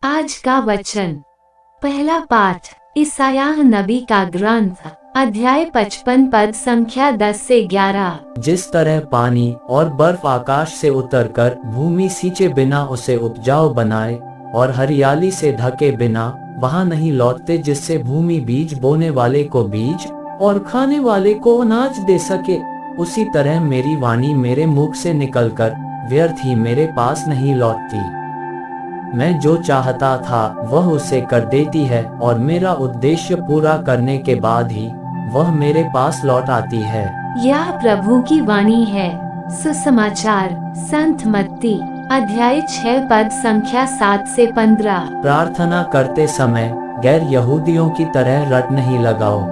आज का वचन। पहला पाठ ईसायाह नबी का ग्रंथ, अध्याय 55 पद संख्या 10 से 11। जिस तरह पानी और बर्फ आकाश से उतरकर भूमि सींचे बिना उसे उपजाऊ बनाए और हरियाली से ढके बिना वहां नहीं लौटते, जिससे भूमि बीज बोने वाले को बीज और खाने वाले को अनाज दे सके, उसी तरह मेरी वाणी मेरे मुख से निकलकर व्यर्थ ही मेरे पास नहीं लौटती। मैं जो चाहता था वह उसे कर देती है और मेरा उद्देश्य पूरा करने के बाद ही वह मेरे पास लौट आती है। यह प्रभु की वाणी है। सुसमाचार संत मत्ती अध्याय 6 पद संख्या 7 से 15। प्रार्थना करते समय गैर यहूदियों की तरह रट नहीं लगाओ।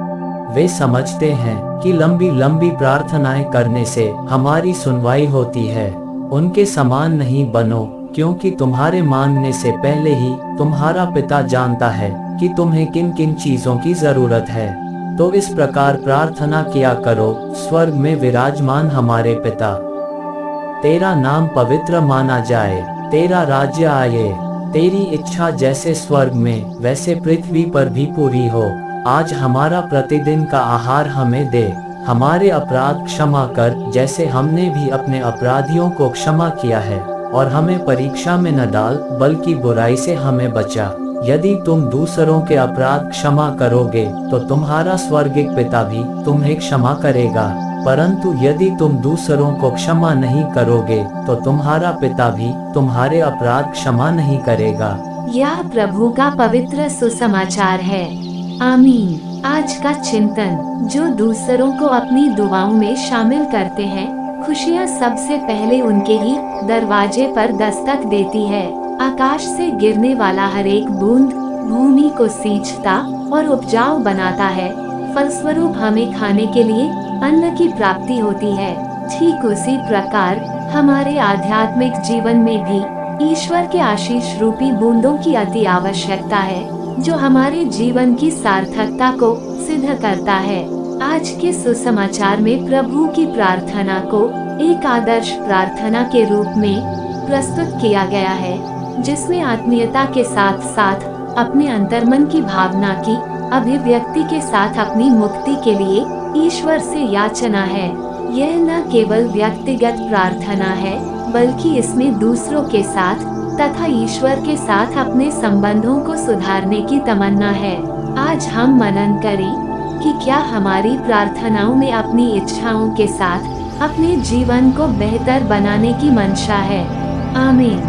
वे समझते हैं कि लंबी लंबी प्रार्थनाएं करने से हमारी सुनवाई होती है। उनके समान नहीं बनो, क्योंकि तुम्हारे मांगने से पहले ही तुम्हारा पिता जानता है कि तुम्हें किन किन चीजों की जरूरत है। तो इस प्रकार प्रार्थना किया करो, स्वर्ग में विराजमान हमारे पिता, तेरा नाम पवित्र माना जाए, तेरा राज्य आए, तेरी इच्छा जैसे स्वर्ग में वैसे पृथ्वी पर भी पूरी हो। आज हमारा प्रतिदिन का आहार हमें दे, हमारे अपराध क्षमा कर जैसे हमने भी अपने अपराधियों को क्षमा किया है, और हमें परीक्षा में न डाल बल्कि बुराई से हमें बचा। यदि तुम दूसरों के अपराध क्षमा करोगे तो तुम्हारा स्वर्गिक पिता भी तुम्हें क्षमा करेगा, परंतु यदि तुम दूसरों को क्षमा नहीं करोगे तो तुम्हारा पिता भी तुम्हारे अपराध क्षमा नहीं करेगा। यह प्रभु का पवित्र सुसमाचार है। आमीन। आज का चिंतन, जो दूसरों को अपनी दुआओं में शामिल करते हैं, खुशियाँ सबसे पहले उनके ही दरवाजे पर दस्तक देती है। आकाश से गिरने वाला हर एक बूंद भूमि को सींचता और उपजाऊ बनाता है। फलस्वरूप हमें खाने के लिए अन्न की प्राप्ति होती है। ठीक उसी प्रकार हमारे आध्यात्मिक जीवन में भी ईश्वर के आशीष रूपी बूंदों की अति आवश्यकता है, जो हमारे जीवन की सार्थकता को सिद्ध करता है। आज के सुसमाचार में प्रभु की प्रार्थना को एक आदर्श प्रार्थना के रूप में प्रस्तुत किया गया है, जिसमें आत्मीयता के साथ साथ अपने अंतर्मन की भावना की अभिव्यक्ति के साथ अपनी मुक्ति के लिए ईश्वर से याचना है। यह न केवल व्यक्तिगत प्रार्थना है, बल्कि इसमें दूसरों के साथ तथा ईश्वर के साथ अपने संबंधों को सुधारने की तमन्ना है। आज हम मनन करें कि क्या हमारी प्रार्थनाओं में अपनी इच्छाओं के साथ अपने जीवन को बेहतर बनाने की मंशा है। आमीन।